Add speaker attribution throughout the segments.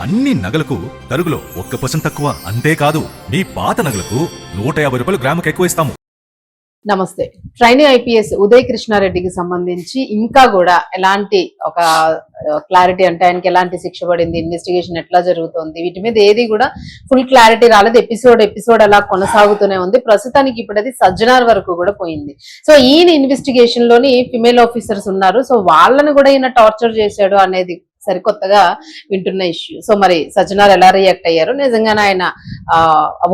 Speaker 1: అన్ని నగలకు తరుగులో 1% తక్కువ. అంతేకాదు మీ పాత నగలకు 150 రూపాయలు గ్రాముకు ఎక్కువ ఇస్తాము.
Speaker 2: నమస్తే. ట్రైనీ ఐపీఎస్ ఉదయ్ కృష్ణారెడ్డికి సంబంధించి ఇంకా కూడా ఎలాంటి ఒక క్లారిటీ, అంటే ఆయనకి ఎలాంటి శిక్ష పడింది, ఇన్వెస్టిగేషన్ ఎట్లా జరుగుతుంది, వీటి మీద ఏది కూడా ఫుల్ క్లారిటీ రాలేదు. ఎపిసోడ్ అలా కొనసాగుతూనే ఉంది. ప్రస్తుతానికి ఇప్పుడు అది సజ్జనార్ వరకు కూడా పోయింది. సో ఈయన ఇన్వెస్టిగేషన్ లోని ఫిమేల్ ఆఫీసర్స్ ఉన్నారు. సో వాళ్ళని కూడా ఈయన టార్చర్ చేశాడు అనేది సరికొత్తగా వింటున్న ఇష్యూ. సో మరి సజ్జనార్ ఎలా రియాక్ట్ అయ్యారు, నిజంగానే ఆయన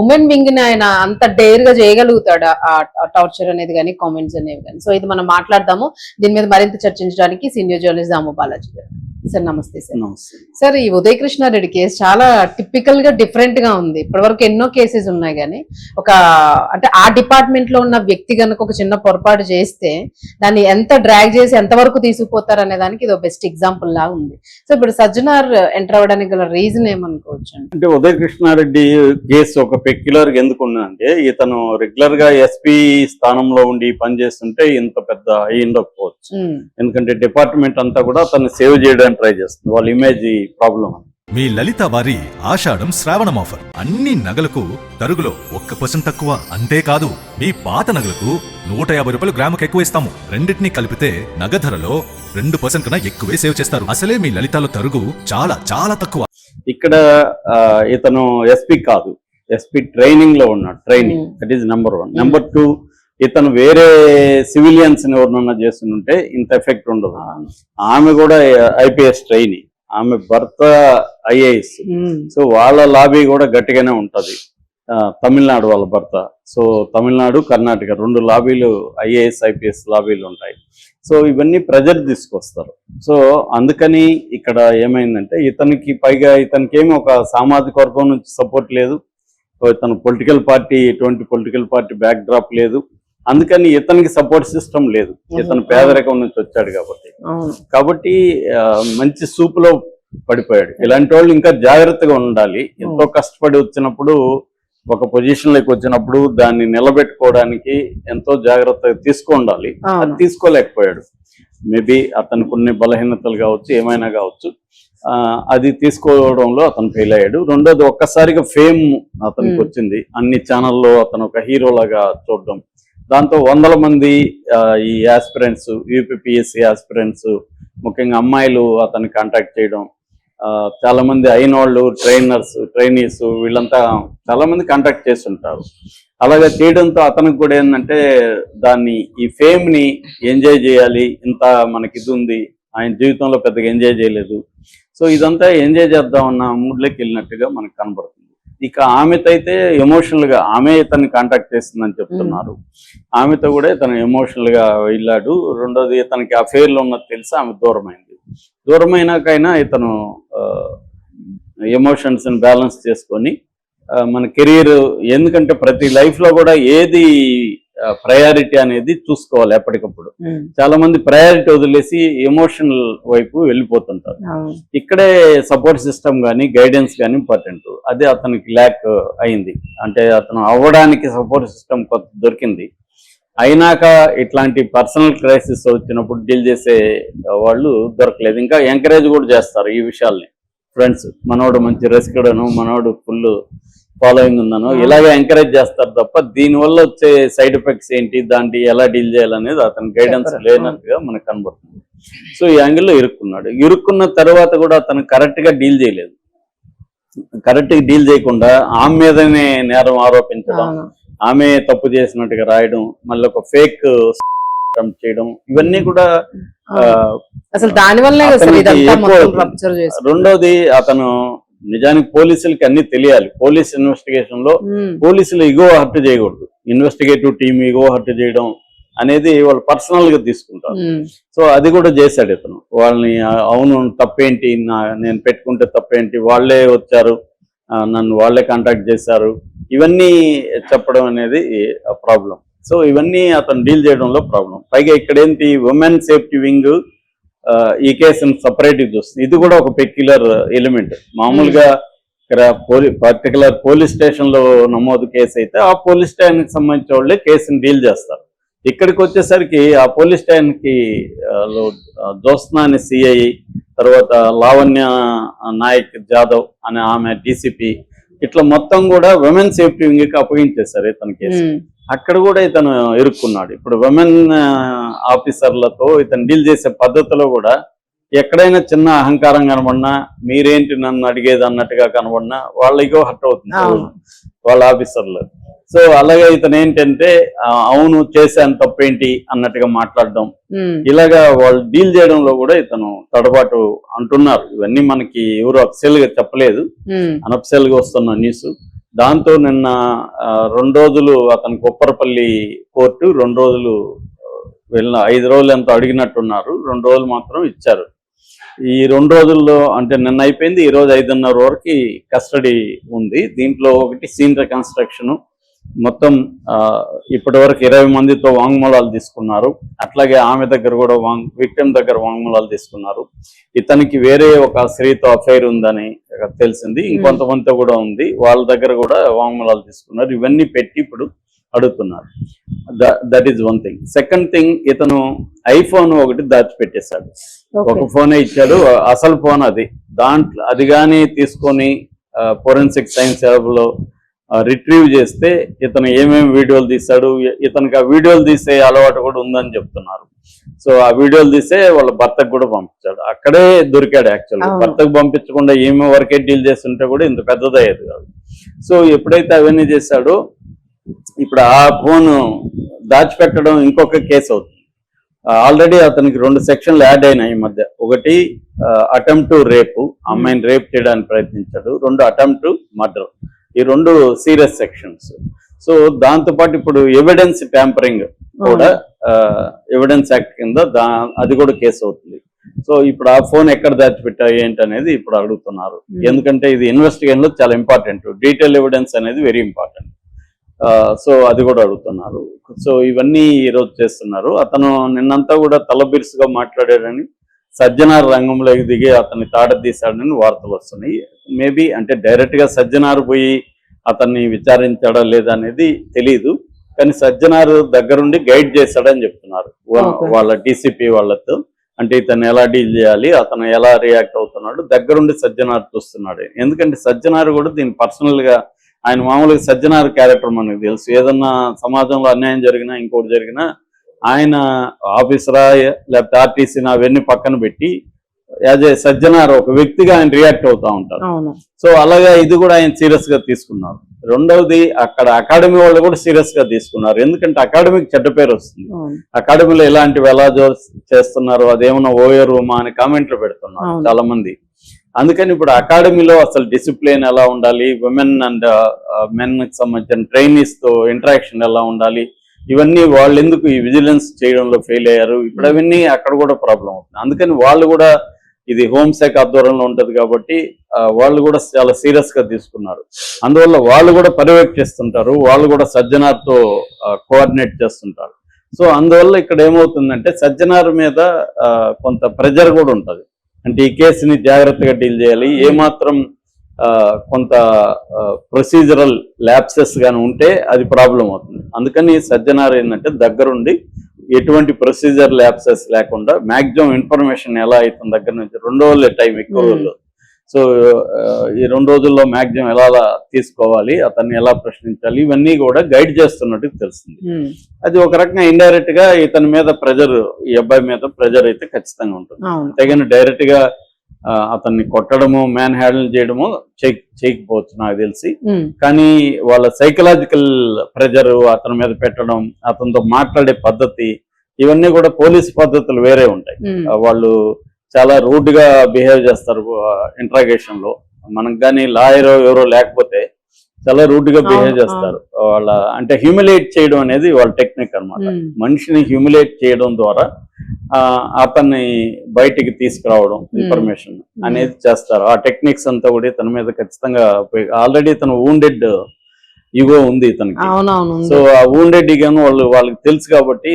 Speaker 2: ఉమెన్ వింగ్ ని ఆయన అంత డేర్ గా చేయగలుగుతాడు ఆ టార్చర్ అనేది కానీ, కామెంట్స్ అనేవి కానీ. సో ఇది మనం మాట్లాడదాము. దీని మీద మరింత చర్చించడానికి సీనియర్ జర్నలిస్ట్ దాము బాలాజీ గారు. సార్ నమస్తే సార్. సార్, ఈ ఉదయ్ కృష్ణారెడ్డి కేసు చాలా టిపికల్ గా డిఫరెంట్ గా ఉంది. ఇప్పటివరకు ఎన్నో కేసెస్ ఉన్నాయి కానీ అంటే ఆ డిపార్ట్మెంట్ లో ఉన్న వ్యక్తి కనుక ఒక చిన్న పొరపాటు చేస్తే దాన్ని ఎంత డ్రాగ్ చేసి ఎంతవరకు తీసుకుపోతారు అనే దానికి ఇది బెస్ట్ ఎగ్జాంపుల్ లాగా ఉంది. సో ఇప్పుడు సజ్జనార్ ఎంటర్ అవ్వడానికి గల రీజన్ ఏమనుకోవచ్చు
Speaker 3: అంటే ఉదయ్ కృష్ణారెడ్డి కేసు ఒక పెక్యులర్ గా ఎందుకు ఉన్నదంటే, ఇతను రెగ్యులర్ గా ఎస్పీ స్థానంలో ఉండి పనిచేస్తుంటే ఇంత పెద్ద అయి ఉండకపోవచ్చు. ఎందుకంటే డిపార్ట్మెంట్ అంతా కూడా అతన్ని సేవ్ చేయడానికి ట్రై చేస్తుంది. వాళ్ళ ఇమేజ్ ప్రాబ్లం.
Speaker 1: మీ లలిత వారి ఆషాఢం శ్రావణం ఆఫర్. అన్ని నగలకు తరుగులో 1% తక్కువ. అంతేకాదు మీ పాత నగలకు 150 రూపాయలు గ్రాముకు ఎక్కువ ఇస్తాము. రెండింటినీ కలిపితే నగ ధరలో 2% కన్నా ఎక్కువే సేవ్ చేస్తారు. అసలే మీ లలితలో తరుగు చాలా చాలా తక్కువ.
Speaker 3: ఇక్కడ ఇతను ఎస్పీ కాదు, ఎస్పీ ట్రైనింగ్ లో ఉన్నాడు. Training, that is number 1. Number 2, ఇతను వేరే సివిలియన్స్ ఎవరినన్నా చేస్తుంటే ఇంత ఎఫెక్ట్ ఉండదు. ఆమె కూడా ఐపీఎస్ ట్రైనీ, ఆమె భర్త ఐఏఎస్. సో వాళ్ళ లాబీ కూడా గట్టిగానే ఉంటది. తమిళనాడు వాళ్ళ భర్త. సో తమిళనాడు, కర్ణాటక 2 లాబీలు, ఐఏఎస్ ఐపీఎస్ లాబీలు ఉంటాయి. సో ఇవన్నీ ప్రెజర్ తీసుకొస్తారు. సో అందుకని ఇక్కడ ఏమైందంటే, ఇతనికి పైగా ఇతనికి ఏమి ఒక సామాజిక వర్గం నుంచి సపోర్ట్ లేదు. ఇతను పొలిటికల్ పార్టీ, ఎటువంటి పొలిటికల్ పార్టీ బ్యాక్ డ్రాప్ లేదు. అందుకని ఇతనికి సపోర్ట్ సిస్టమ్ లేదు. ఇతను పేదరికం నుంచి వచ్చాడు కాబట్టి మంచి సూపులో పడిపోయాడు. ఇలాంటి వాళ్ళు ఇంకా జాగ్రత్తగా ఉండాలి. ఎంతో కష్టపడి వచ్చినప్పుడు, ఒక పొజిషన్ లోకి వచ్చినప్పుడు దాన్ని నిలబెట్టుకోవడానికి ఎంతో జాగ్రత్తగా తీసుకుండాలి. అది తీసుకోలేకపోయాడు. మేబీ అతనికి కొన్ని బలహీనతలు కావచ్చు, ఏమైనా కావచ్చు. అది తీసుకోవడంలో అతను ఫెయిల్ అయ్యాడు. రెండోది, ఒక్కసారిగా ఫేమ్ అతనికి వచ్చింది. అన్ని ఛానల్లో అతను ఒక హీరోలాగా చూడడం, దాంతో 100 మంది ఈ యాస్పిరెంట్స్, యూపీపీఎస్సీ యాస్పిరెంట్స్, ముఖ్యంగా అమ్మాయిలు అతన్ని కాంటాక్ట్ చేయడం, చాలా మంది అయిన వాళ్ళు, ట్రైనీస్ వీళ్ళంతా చాలా మంది కాంటాక్ట్ చేస్తుంటారు. అలాగే చేయడంతో అతనికి కూడా ఏంటంటే, దాన్ని ఈ ఫేమ్ ని ఎంజాయ్ చేయాలి, ఇంత మనకి ఇది ఉంది, ఆయన జీవితంలో పెద్దగా ఎంజాయ్ చేయలేదు. సో ఇదంతా ఎంజాయ్ చేద్దామన్న మూడ్లోకి వెళ్ళినట్టుగా మనకు కనబడుతుంది. ఇక ఆమెతో అయితే ఎమోషనల్ గా ఆమె ఇతన్ని కాంటాక్ట్ చేస్తుందని చెప్తున్నారు. ఆమెతో కూడా ఇతను ఎమోషనల్ గా వెళ్ళాడు. రెండోది, ఇతనికి అఫేర్లో ఉన్నది తెలిసి ఆమె దూరమైంది. దూరమైనాకైనా ఇతను ఎమోషన్స్ ని బ్యాలెన్స్ చేసుకొని మన కెరీర్, ఎందుకంటే ప్రతి లైఫ్ లో కూడా ఏది ప్రయారిటీ అనేది చూసుకోవాలి ఎప్పటికప్పుడు. చాలా మంది ప్రయారిటీ వదిలేసి ఎమోషనల్ వైపు వెళ్ళిపోతుంటారు. ఇక్కడే సపోర్ట్ సిస్టమ్ కానీ, గైడెన్స్ కానీ ఇంపార్టెంట్. అదే అతనికి ల్యాక్ అయింది. అంటే అతను అవ్వడానికి సపోర్ట్ సిస్టమ్ కొత్త దొరికింది. అయినాక ఇట్లాంటి పర్సనల్ క్రైసిస్ వచ్చినప్పుడు డీల్ చేసే వాళ్ళు దొరకలేదు. ఇంకా ఎంకరేజ్ కూడా చేస్తారు ఈ విషయాల్ని. ఫ్రెండ్స్, మనోడు మంచి రెస్క్డను, మనోడు ఫుల్ ఫాలోయింగ్ ఉందనో ఇలాగే ఎంకరేజ్ చేస్తారు తప్ప దీనివల్ల వచ్చే సైడ్ ఎఫెక్ట్స్ ఏంటి, దాన్ని ఎలా డీల్ చేయాలనేది అతని గైడెన్స్ లేనట్టుగా మనకు కనబడుతుంది. సో ఈ యాంగిల్లో ఇరుక్కున్నాడు. ఇరుక్కున్న తర్వాత కూడా అతను కరెక్ట్ గా డీల్ చేయలేదు. కరెక్ట్ గా డీల్ చేయకుండా ఆమె మీదనే నేరం ఆరోపించడం, ఆమె తప్పు చేసినట్టుగా రాయడం, మళ్ళీ ఒక ఫేక్ చేయడం, ఇవన్నీ కూడా
Speaker 2: అసలు దానివల్లే.
Speaker 3: రెండోది, అతను నిజానికి పోలీసులకి అన్ని తెలియాలి. పోలీస్ ఇన్వెస్టిగేషన్ లో పోలీసులు ఇగో హర్ట్ చేయకూడదు. ఇన్వెస్టిగేటివ్ టీమ్ ఇగో హర్ట్ చేయడం అనేది వాళ్ళు పర్సనల్ గా తీసుకుంటారు. సో అది కూడా చేశాడు ఇతను. వాళ్ళని అవును తప్పేంటి, నేను పెట్టుకుంటే తప్పేంటి, వాళ్ళే వచ్చారు, నన్ను వాళ్ళే కాంటాక్ట్ చేశారు, ఇవన్నీ చెప్పడం అనేది ప్రాబ్లం. సో ఇవన్నీ అతను డీల్ చేయడంలో ప్రాబ్లం. పైగా ఇక్కడ ఏంటి, ఉమెన్ సేఫ్టీ వింగ్ ఈ కేసును సపరేట్గా చూస్తుంది. ఇది కూడా ఒక పెక్యులర్ ఎలిమెంట్. మామూలుగా ఇక్కడ పర్టికులర్ పోలీస్ స్టేషన్ లో నమోదు కేసు అయితే ఆ పోలీస్ స్టేషన్ కి సంబంధించిన వాళ్ళే కేసుని డీల్ చేస్తారు. ఇక్కడికి వచ్చేసరికి ఆ పోలీస్ స్టేషన్కి జ్యోత్స్న అనే సిఐ, తర్వాత లావణ్య నాయక్ జాదవ్ అనే ఆమె డీసీపీ, ఇట్లా మొత్తం కూడా విమెన్ సేఫ్టీ వింగ్కి అప్పగించేశారు ఇతని కేసు. అక్కడ కూడా ఇతను ఇరుక్కున్నాడు. ఇప్పుడు విమెన్ ఆఫీసర్లతో ఇతను డీల్ చేసే పద్ధతిలో కూడా ఎక్కడైనా చిన్న అహంకారం కనబడినా, మీరేంటి నన్ను అడిగేది అన్నట్టుగా కనబడినా వాళ్ళ ఇగో హర్ట్ అవుతుంది వాళ్ళ ఆఫీసర్లు. సో అలాగే ఇతను ఏంటంటే అవును చేశాను తప్పేంటి అన్నట్టుగా మాట్లాడడం, ఇలాగా వాళ్ళు డీల్ చేయడంలో కూడా ఇతను తడబాటు అంటున్నారు. ఇవన్నీ మనకి ఎవరు అఫిషియల్ గా చెప్పలేదు, అనఫిషియల్ గా వస్తున్న న్యూస్. దాంతో నిన్న 2 రోజులు అతనికి ఉప్పరపల్లి కోర్టు 2 రోజులు వెళ్ళిన 5 రోజులు ఎంతో అడిగినట్టున్నారు, 2 రోజులు మాత్రం ఇచ్చారు. ఈ 2 రోజుల్లో అంటే నిన్న అయిపోయింది, ఈ రోజు 5:30 వరకు కస్టడీ ఉంది. దీంట్లో ఒకటి సీన్ రికన్స్ట్రక్షన్, మొత్తం ఇప్పటి వరకు 20 మందితో వాంగ్మూలాలు తీసుకున్నారు. అట్లాగే ఆమె దగ్గర కూడా విక్టిమ్ దగ్గర వాంగ్మూలాలు తీసుకున్నారు. ఇతనికి వేరే ఒక స్త్రీతో అఫైర్ ఉందని తెలిసింది, ఇంకొంతమందితో కూడా ఉంది, వాళ్ళ దగ్గర కూడా వాంగ్మూలాలు తీసుకున్నారు. ఇవన్నీ పెట్టి ఇప్పుడు అడుగుతున్నారు. That is one thing. Second thing, ఇతను ఐఫోన్ ఒకటి దాచిపెట్టేశాడు. ఒక ఫోనే ఇచ్చాడు, అసలు ఫోన్ అది. దాంట్లో అది కానీ తీసుకొని ఫోరెన్సిక్ సైన్స్ ల్యాబ్ లో రిట్రీవ్ చేస్తే ఇతను ఏమేమి వీడియోలు తీశాడు, ఇతనికి ఆ వీడియోలు తీసే అలవాటు కూడా ఉందని చెప్తున్నారు. సో ఆ వీడియోలు తీసే వాళ్ళ భర్తకు కూడా పంపించాడు. అక్కడే దొరికాడు. యాక్చువల్గా భర్తకు పంపించకుండా ఏమో వరకే డీల్ చేస్తుంటే కూడా ఇంత పెద్దదయ్యేది కాదు. సో ఎప్పుడైతే అవన్నీ చేశాడో ఇప్పుడు ఆ ఫోన్ దాచిపెట్టడం ఇంకొక కేసు అవుతుంది. ఆల్రెడీ అతనికి 2 సెక్షన్లు యాడ్ అయినాయి ఈ మధ్య. ఒకటి అటెంప్ట్ రేపు, అమ్మాయిని రేప్ చేయడానికి ప్రయత్నించాడు. 2 అటెంప్ట్ మర్డర్. ఈ 2 సీరియస్ సెక్షన్స్. సో దాంతోపాటు ఇప్పుడు ఎవిడెన్స్ ట్యాంపరింగ్ కూడా ఎవిడెన్స్ యాక్ట్ కింద అది కూడా కేసు అవుతుంది. సో ఇప్పుడు ఆ ఫోన్ ఎక్కడ దాచిపెట్టాయి ఏంటి అనేది ఇప్పుడు అడుగుతున్నారు. ఎందుకంటే ఇది ఇన్వెస్టిగేషన్ లో చాలా ఇంపార్టెంట్, డీటెయిల్ ఎవిడెన్స్ అనేది వెరీ ఇంపార్టెంట్. సో అది కూడా అడుగుతున్నారు. సో ఇవన్నీ ఈరోజు చేస్తున్నారు. అతను నిన్నంతా కూడా తలబిరుసుగా మాట్లాడాడని, సజ్జనార్ రంగంలోకి దిగి అతన్ని తాడదీశాడని వార్తలు వస్తున్నాయి. మేబీ అంటే డైరెక్ట్ గా సజ్జనార్ పోయి అతన్ని విచారించాడా లేదా అనేది తెలీదు, కానీ సజ్జనార్ దగ్గరుండి గైడ్ చేశాడని చెప్తున్నారు వాళ్ళ డీసీపీ వాళ్ళతో. అంటే ఇతను ఎలా డీల్ చేయాలి, అతను ఎలా రియాక్ట్ అవుతున్నాడు, దగ్గరుండి సజ్జనార్ చూస్తున్నాడు. ఎందుకంటే సజ్జనార్ కూడా దీన్ని పర్సనల్ గా, ఆయన మామూలుగా సజ్జనార్ క్యారెక్టర్ మనకు తెలుసు. ఏదన్నా సమాజంలో అన్యాయం జరిగినా ఇంకోటి జరిగినా ఆయన ఆఫీసరా లేకపోతే ఆర్టీసీనా అవన్నీ పక్కన పెట్టి యాజ్ ఏ సజ్జనార్ ఒక వ్యక్తిగా ఆయన రియాక్ట్ అవుతా ఉంటారు. సో అలాగా ఇది కూడా ఆయన సీరియస్ గా తీసుకున్నారు. రెండవది, అక్కడ అకాడమీ వాళ్ళు కూడా సీరియస్ గా తీసుకున్నారు. ఎందుకంటే అకాడమీకి చెడ్డ పేరు వస్తుంది. అకాడమీలో ఇలాంటివి ఎలా చేస్తున్నారు, అదేమన్నా ఓయో రూమా అని కామెంట్లు పెడుతున్నారు చాలా మంది. అందుకని ఇప్పుడు అకాడమీలో అసలు డిసిప్లిన్ ఎలా ఉండాలి, విమెన్ అండ్ మెన్ కి సంబంధించిన ట్రైనీస్ తో ఇంటరాక్షన్ ఎలా ఉండాలి, ఇవన్నీ వాళ్ళు ఎందుకు ఈ విజిలెన్స్ చేయడంలో ఫెయిల్ అయ్యారు, ఇప్పుడు అవన్నీ అక్కడ కూడా ప్రాబ్లం అవుతుంది. అందుకని వాళ్ళు కూడా ఇది హోంశాఖ ఆధ్వర్యంలో ఉంటది కాబట్టి వాళ్ళు కూడా చాలా సీరియస్ గా తీసుకున్నారు. అందువల్ల వాళ్ళు కూడా పర్యవేక్షిస్తుంటారు, వాళ్ళు కూడా సజ్జనార్తో కోఆర్డినేట్ చేస్తుంటారు. సో అందువల్ల ఇక్కడ ఏమవుతుందంటే సజ్జనార్ మీద కొంత ప్రెజర్ కూడా ఉంటుంది. అంటే ఈ కేసుని జాగ్రత్తగా డీల్ చేయాలి, ఏమాత్రం కొంత ప్రొసీజరల్ ల్యాప్సెస్ గాని ఉంటే అది ప్రాబ్లం అవుతుంది. అందుకని సజ్జనార్ ఏంటంటే దగ్గరుండి ఎటువంటి ప్రొసీజర్ ల్యాప్సెస్ లేకుండా మాక్సిమం ఇన్ఫర్మేషన్ ఎలా అవుతుంది దగ్గర నుంచి 2 రోజులే టైం, ఎక్కువ రోజులు. సో ఈ 2 రోజుల్లో మాక్సిమం ఎలా తీసుకోవాలి, అతన్ని ఎలా ప్రశ్నించాలి, ఇవన్నీ కూడా గైడ్ చేస్తున్నట్టు తెలిసింది. అది ఒక రకంగా ఇండైరెక్ట్ గా ఇతని మీద ప్రెజర్, ఈ అబ్బాయి మీద ప్రెజర్ అయితే ఖచ్చితంగా ఉంటుంది. అంతేగాని డైరెక్ట్ గా అతన్ని కొట్టడము, మ్యాన్ హ్యాండిల్ చేయడము చేయకపోవచ్చు నాకు తెలిసి. కానీ వాళ్ళ సైకలాజికల్ ప్రెజర్ అతని మీద పెట్టడం, అతనితో మాట్లాడే పద్ధతి, ఇవన్నీ కూడా పోలీస్ పద్ధతులు వేరే ఉంటాయి. వాళ్ళు చాలా రూడ్ గా బిహేవ్ చేస్తారు ఇంట్రాగేషన్ లో. మనకు కానీ లాయర్ ఎవరో లేకపోతే చాలా రూడ్ గా బిహేవ్ చేస్తారు. వాళ్ళ అంటే హ్యూమిలేట్ చేయడం అనేది వాళ్ళ టెక్నిక్ అన్నమాట. మనిషిని హ్యూమిలేట్ చేయడం ద్వారా అతన్ని బయటికి తీసుకురావడం ఇన్ఫర్మేషన్ అనేది చేస్తారు. ఆ టెక్నిక్స్ అంతా కూడా తన మీద ఖచ్చితంగా ఆల్రెడీ తను వూండెడ్ ఈగో ఉంది ఇతనికి. సో ఆ వూండెడ్ ఈగోను వాళ్ళకి తెలుసు కాబట్టి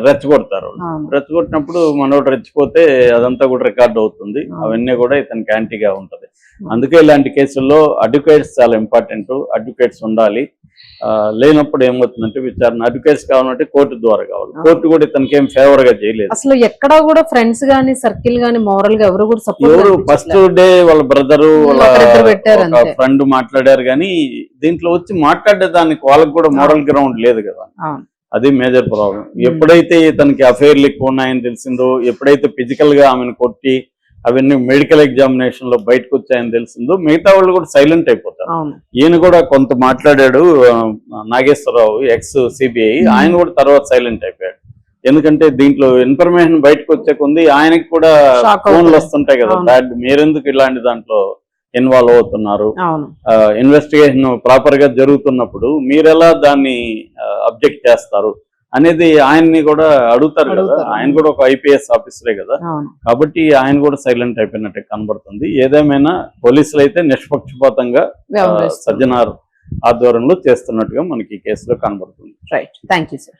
Speaker 3: రెచ్చగొడతారు. రెచ్చగొట్టినప్పుడు మనోడు రెచ్చిపోతే అదంతా కూడా రికార్డ్ అవుతుంది. అవన్నీ కూడా ఇతనికి యాంటీగా ఉంటది. అందుకే ఇలాంటి కేసుల్లో అడ్వకేట్స్ చాలా ఇంపార్టెంట్. అడ్వకేట్స్ ఉండాలి. లేనప్పుడు ఏమవుతుందంటే విచారణ అటు కేసు కావాలంటే కోర్టు ద్వారా కావాలి. కోర్టు కూడా ఇతనికి ఏం ఫేవర్ గా చేయలేదు.
Speaker 2: అసలు ఎక్కడా కూడా ఫ్రెండ్స్ గానీ సర్కిల్ గానీ మోరల్ గా ఎవరు కూడా
Speaker 3: ఎవరు ఫస్ట్ డే వాళ్ళ బ్రదరు
Speaker 2: ఒకరిద్దరు పెట్టారు
Speaker 3: వాళ్ళ
Speaker 2: అంతే.
Speaker 3: ఫ్రెండ్ మాట్లాడారు కానీ దీంట్లో వచ్చి మాట్లాడేదానికి వాళ్ళకి కూడా మోరల్ గ్రౌండ్ లేదు కదా.
Speaker 2: అవును.
Speaker 3: అది మేజర్ ప్రాబ్లం. ఎప్పుడైతే ఇతనికి అఫైర్లు ఎక్కువ ఉన్నాయని తెలిసిందో, ఎప్పుడైతే ఫిజికల్ గా ఆమెను కొట్టి అవన్నీ మెడికల్ ఎగ్జామినేషన్ లో బయటకు వచ్చాయని తెలిసిందో, మిగతా వాళ్ళు కూడా సైలెంట్ అయిపోతారు.
Speaker 2: అవును.
Speaker 3: ఈయన కూడా కొంత మాట్లాడాడు, నాగేశ్వరరావు ఎక్స్ సిబిఐ, ఆయన కూడా తర్వాత సైలెంట్ అయిపోయాడు. ఎందుకంటే దీంట్లో ఇన్ఫర్మేషన్ బయటకు వచ్చే కొంది ఆయనకి కూడా
Speaker 2: Shock
Speaker 3: ఫోన్లు
Speaker 2: అవుతుంది.
Speaker 3: వస్తుంటాయి కదా,
Speaker 2: అవును.
Speaker 3: బ్యాడ్ మీరెందుకు ఇలాంటి దాంట్లో ఇన్వాల్వ్ అవుతున్నారు,
Speaker 2: అవును.
Speaker 3: ఇన్వెస్టిగేషన్ ప్రాపర్ గా జరుగుతున్నప్పుడు మీరెలా దాన్ని అబ్జెక్ట్ చేస్తారు అనేది ఆయన్ని కూడా అడుగుతారు కదా.
Speaker 2: అడుగుతారు.
Speaker 3: ఆయన కూడా ఒక ఐపీఎస్ ఆఫీసరే కదా,
Speaker 2: అవును.
Speaker 3: కాబట్టి ఆయన కూడా సైలెంట్ అయిపోయినట్టే కనబడుతుంది. ఏదేమైనా పోలీసులు అయితే నిష్పక్షపాతంగా
Speaker 2: వ్యవహరిస్తారు.
Speaker 3: సజ్జనార్ ఆధ్వర్యంలో చేస్తున్నట్టుగా మనకి ఈ కేసులో కనబడుతుంది.
Speaker 2: రైట్. Thank you sir.